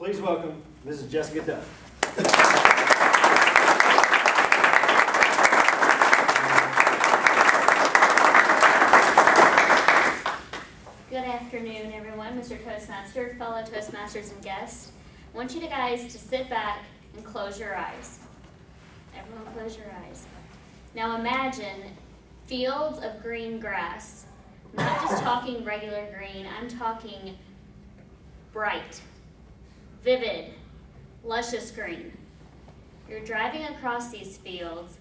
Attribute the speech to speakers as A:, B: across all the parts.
A: Please welcome Mrs. Jessica Duff.
B: Good afternoon, everyone. Mr. Toastmaster, fellow Toastmasters and guests. I want you guys to sit back and close your eyes. Everyone close your eyes. Now imagine fields of green grass. I'm not just talking regular green, I'm talking bright, vivid, luscious green. You're driving across these fields.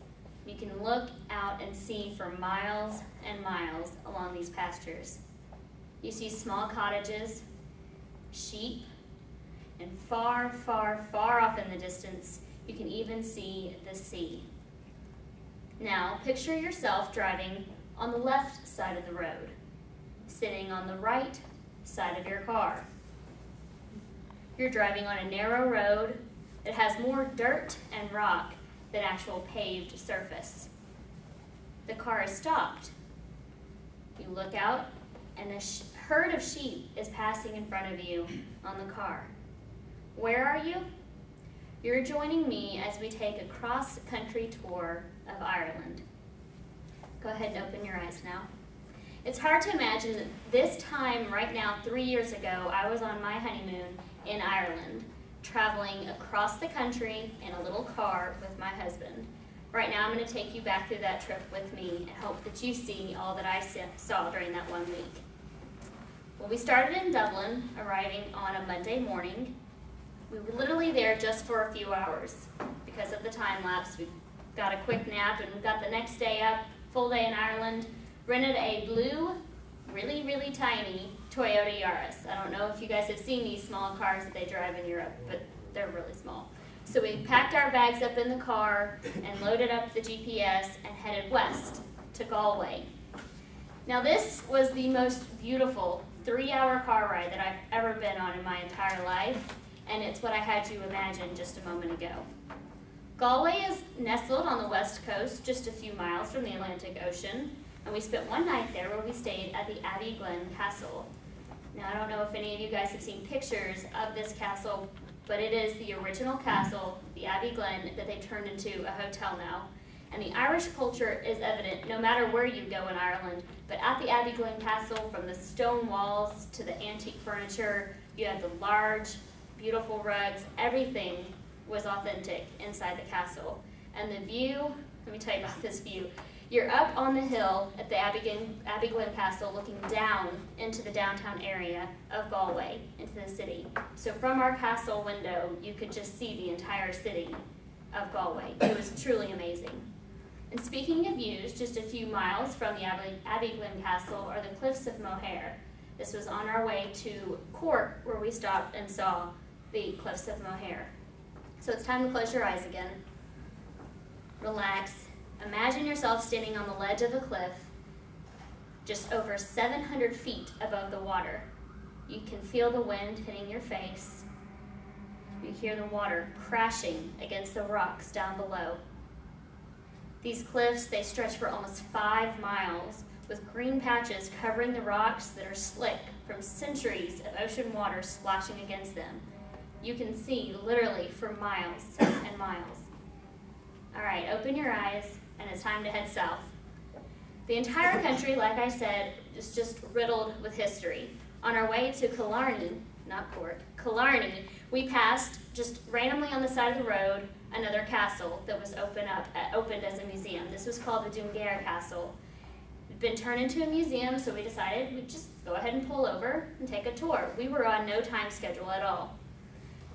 B: You can look out and see for miles and miles along these pastures. You see small cottages, sheep, and far, far, far off in the distance, you can even see the sea. Now, picture yourself driving on the left side of the road, sitting on the right side of your car. You're driving on a narrow road that has more dirt and rock than actual paved surface. The car is stopped. You look out, and a herd of sheep is passing in front of you on the car. Where are you? You're joining me as we take a cross-country tour of Ireland. Go ahead and open your eyes now. It's hard to imagine that this time right now, 3 years ago, I was on my honeymoon in Ireland, traveling across the country in a little car with my husband. Right now, I'm going to take you back through that trip with me and hope that you see all that I saw during that 1 week. Well, we started in Dublin, arriving on a Monday morning. We were literally there just for a few hours because of the time lapse. We got a quick nap and we got the next day up, full day in Ireland, rented a blue, really, really tiny Toyota Yaris. I don't know if you guys have seen these small cars that they drive in Europe, but they're really small. So we packed our bags up in the car and loaded up the GPS and headed west to Galway. Now this was the most beautiful 3-hour car ride that I've ever been on in my entire life, and it's what I had you imagine just a moment ago. Galway is nestled on the west coast, just a few miles from the Atlantic Ocean, and we spent one night there where we stayed at the Abbeyglin Castle. Now I don't know if any of you guys have seen pictures of this castle, but it is the original castle, the Abbeyglin, that they turned into a hotel now. And the Irish culture is evident no matter where you go in Ireland, but at the Abbeyglin Castle, from the stone walls to the antique furniture, you had the large, beautiful rugs, everything was authentic inside the castle. And the view, let me tell you about this view. You're up on the hill at the Abbeyglin Castle looking down into the downtown area of Galway, into the city. So from our castle window, you could just see the entire city of Galway. It was truly amazing. And speaking of views, just a few miles from the Abbeyglin Castle are the Cliffs of Moher. This was on our way to Cork, where we stopped and saw the Cliffs of Moher. So it's time to close your eyes again. Relax. Imagine yourself standing on the ledge of a cliff, just over 700 feet above the water. You can feel the wind hitting your face. You hear the water crashing against the rocks down below. These cliffs, they stretch for almost 5 miles, with green patches covering the rocks that are slick from centuries of ocean water splashing against them. You can see literally for miles and miles. All right, open your eyes, and it's time to head south. The entire country, like I said, is just riddled with history. On our way to Killarney, not Cork, Killarney, we passed, just randomly on the side of the road, another castle that was opened as a museum. This was called the Dungair Castle. It had been turned into a museum, so we decided we'd just go ahead and pull over and take a tour. We were on no time schedule at all.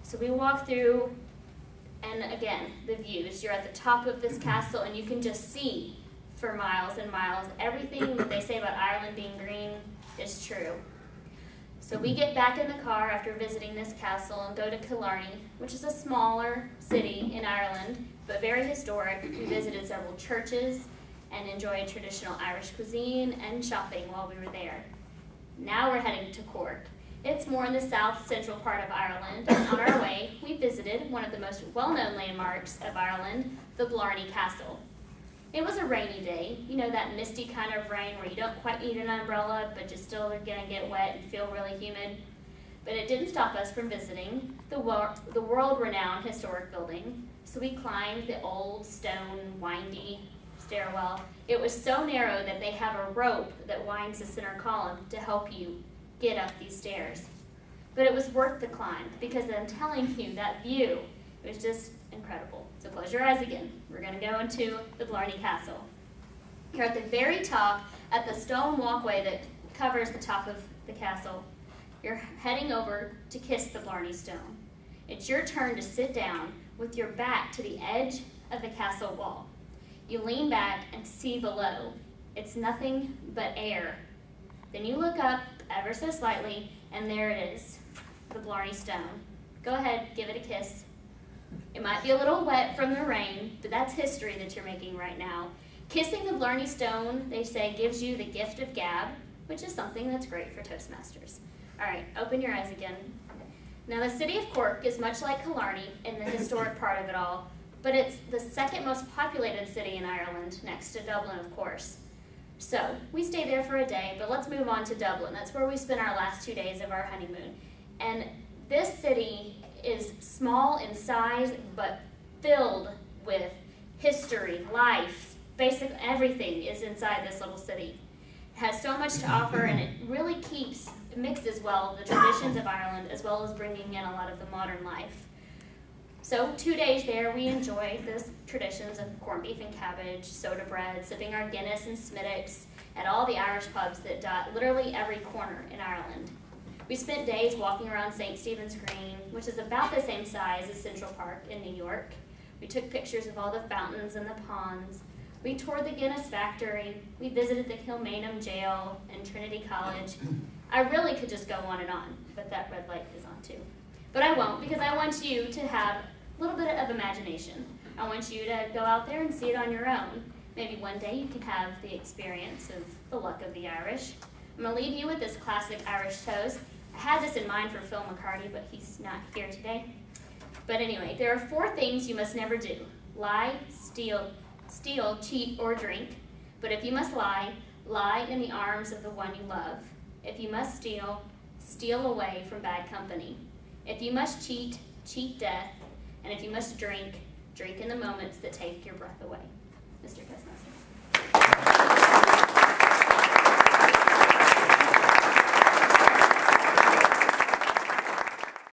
B: So we walked through, and again, the views. You're at the top of this castle, and you can just see for miles and miles. Everything that they say about Ireland being green is true. So we get back in the car after visiting this castle and go to Killarney, which is a smaller city in Ireland, but very historic. We visited several churches and enjoyed traditional Irish cuisine and shopping while we were there. Now we're heading to Cork. It's more in the south-central part of Ireland, and on our way, we visited one of the most well-known landmarks of Ireland, the Blarney Castle. It was a rainy day, you know, that misty kind of rain where you don't quite need an umbrella, but you're still gonna get wet and feel really humid. But it didn't stop us from visiting the world-renowned historic building. So we climbed the old stone, windy stairwell. It was so narrow that they have a rope that winds the center column to help you get up these stairs. But it was worth the climb because I'm telling you, that view, it was just incredible. So close your eyes again. We're going to go into the Blarney Castle. You're at the very top, at the stone walkway that covers the top of the castle. You're heading over to kiss the Blarney Stone. It's your turn to sit down with your back to the edge of the castle wall. You lean back and see below. It's nothing but air. Then you look up ever so slightly, and there it is, the Blarney Stone. Go ahead, give it a kiss. It might be a little wet from the rain, but that's history that you're making right now. Kissing the Blarney Stone, they say, gives you the gift of gab, which is something that's great for Toastmasters. All right, open your eyes again. Now, the city of Cork is much like Killarney in the historic part of it all, but it's the second most populated city in Ireland, next to Dublin, of course. So, we stay there for a day, but let's move on to Dublin. That's where we spent our last 2 days of our honeymoon. And this city is small in size, but filled with history, life, basically everything is inside this little city. It has so much to offer, and it really mixes well the traditions of Ireland as well as bringing in a lot of the modern life. So 2 days there, we enjoyed the traditions of corned beef and cabbage, soda bread, sipping our Guinness and Smittix at all the Irish pubs that dot literally every corner in Ireland. We spent days walking around St. Stephen's Green, which is about the same size as Central Park in New York. We took pictures of all the fountains and the ponds. We toured the Guinness factory. We visited the Kilmainham jail and Trinity College. I really could just go on and on, but that red light is on too. But I won't, because I want you to have a little bit of imagination. I want you to go out there and see it on your own. Maybe one day you can have the experience of the luck of the Irish. I'm going to leave you with this classic Irish toast. I had this in mind for Phil McCarty, but he's not here today. But anyway, there are 4 things you must never do: lie, steal, cheat, or drink. But if you must lie, lie in the arms of the one you love. If you must steal, steal away from bad company. If you must cheat, cheat death. And if you must drink, drink in the moments that take your breath away. Mr. Toastmaster.